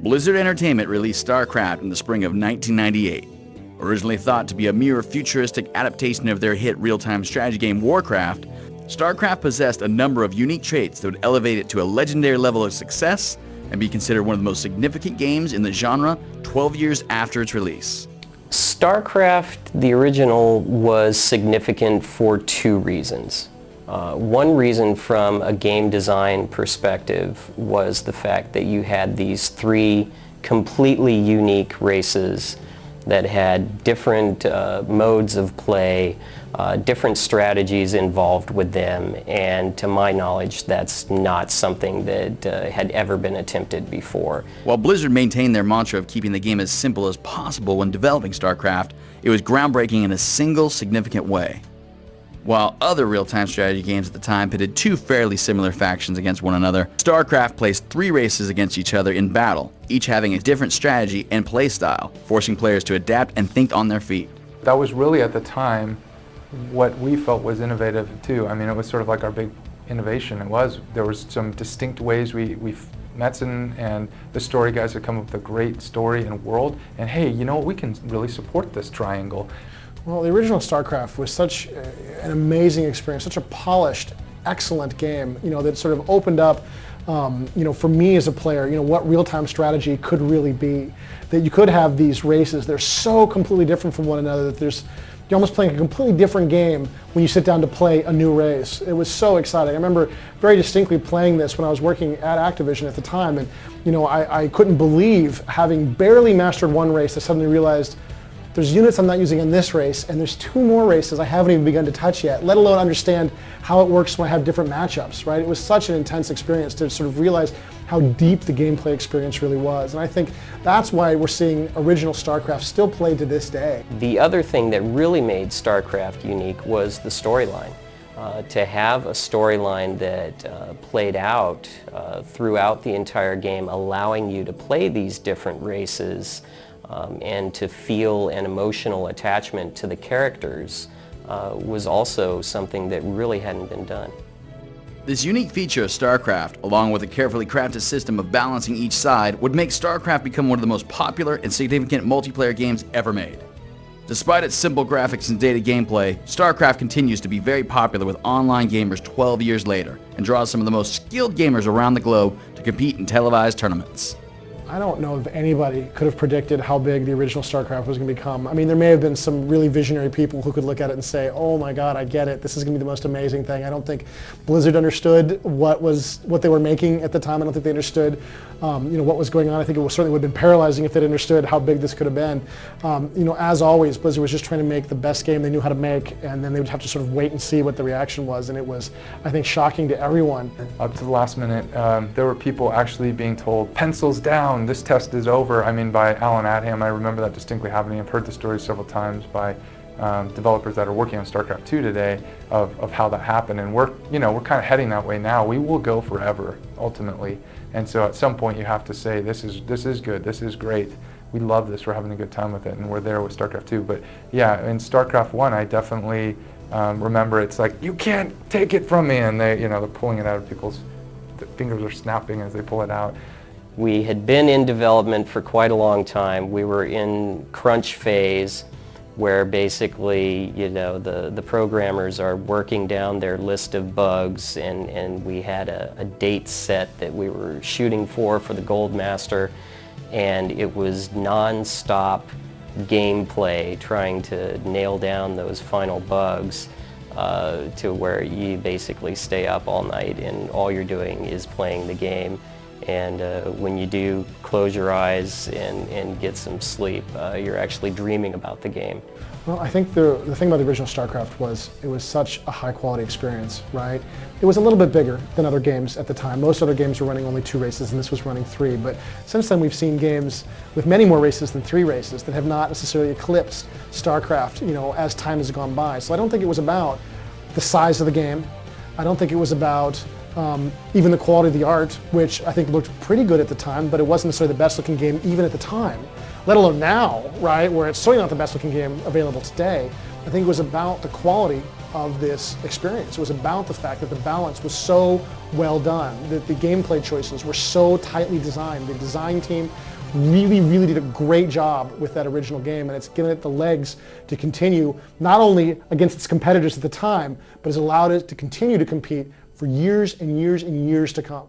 Blizzard Entertainment released Starcraft in the spring of 1998. Originally thought to be a mere futuristic adaptation of their hit real-time strategy game Warcraft, Starcraft possessed a number of unique traits that would elevate it to a legendary level of success and be considered one of the most significant games in the genre 12 years after its release. Starcraft, the original, was significant for two reasons. One reason from a game design perspective was the fact that you had these three completely unique races that had different modes of play, different strategies involved with them, and to my knowledge that's not something that had ever been attempted before. While Blizzard maintained their mantra of keeping the game as simple as possible when developing StarCraft, it was groundbreaking in a single significant way. While other real-time strategy games at the time pitted two fairly similar factions against one another, StarCraft placed three races against each other in battle, each having a different strategy and play style, forcing players to adapt and think on their feet. That was really at the time what we felt was innovative too. I mean, it was sort of like our big innovation. There was some distinct ways Metzen and the story guys had come up with a great story and world, and hey, you know what, we can really support this triangle. Well, the original StarCraft was such an amazing experience, such a polished, excellent game, that sort of opened up, for me as a player, what real-time strategy could really be. That you could have these races, they're so completely different from one another that you're almost playing a completely different game when you sit down to play a new race. It was so exciting. I remember very distinctly playing this when I was working at Activision at the time, and I couldn't believe, having barely mastered one race, I suddenly realized there's units I'm not using in this race, and there's two more races I haven't even begun to touch yet, let alone understand how it works when I have different matchups, right? It was such an intense experience to sort of realize how deep the gameplay experience really was. And I think that's why we're seeing original StarCraft still played to this day. The other thing that really made StarCraft unique was the storyline. To have a storyline that played out throughout the entire game, allowing you to play these different races and to feel an emotional attachment to the characters was also something that really hadn't been done. This unique feature of StarCraft, along with a carefully crafted system of balancing each side, would make StarCraft become one of the most popular and significant multiplayer games ever made. Despite its simple graphics and dated gameplay, StarCraft continues to be very popular with online gamers 12 years later, and draws some of the most skilled gamers around the globe to compete in televised tournaments. I don't know if anybody could have predicted how big the original StarCraft was going to become. I mean, there may have been some really visionary people who could look at it and say, oh my God, I get it. This is going to be the most amazing thing. I don't think Blizzard understood what they were making at the time. I don't think they understood what was going on. I think it certainly would have been paralyzing if they'd understood how big this could have been. As always, Blizzard was just trying to make the best game they knew how to make, and then they would have to sort of wait and see what the reaction was. And it was, I think, shocking to everyone. Up to the last minute, there were people actually being told, pencils down, this test is over. I mean, by Alan Adham, I remember that distinctly happening. I've heard the story several times by developers that are working on StarCraft 2 today of how that happened, and we're kind of heading that way now. We will go forever, ultimately, and so at some point you have to say, this is good, this is great, we love this, we're having a good time with it, and we're there with StarCraft 2. But yeah, in StarCraft 1, I definitely remember it's like, you can't take it from me, and they're pulling it out of people's fingers are snapping as they pull it out. We had been in development for quite a long time. We were in crunch phase, where basically, the programmers are working down their list of bugs, and we had a date set that we were shooting for the Gold Master, and it was non-stop gameplay trying to nail down those final bugs to where you basically stay up all night and all you're doing is playing the game. And when you do close your eyes and get some sleep, you're actually dreaming about the game. Well, I think the thing about the original StarCraft was it was such a high quality experience, right? It was a little bit bigger than other games at the time. Most other games were running only 2 races, and this was running 3. But since then, we've seen games with many more races than 3 races that have not necessarily eclipsed StarCraft, as time has gone by. So I don't think it was about the size of the game. I don't think it was about even the quality of the art, which I think looked pretty good at the time, but it wasn't necessarily the best looking game even at the time, let alone now, right, where it's certainly not the best looking game available today. I think it was about the quality of this experience. It was about the fact that the balance was so well done, that the gameplay choices were so tightly designed. The design team really, really did a great job with that original game, and it's given it the legs to continue, not only against its competitors at the time, but has allowed it to continue to compete for years and years and years to come.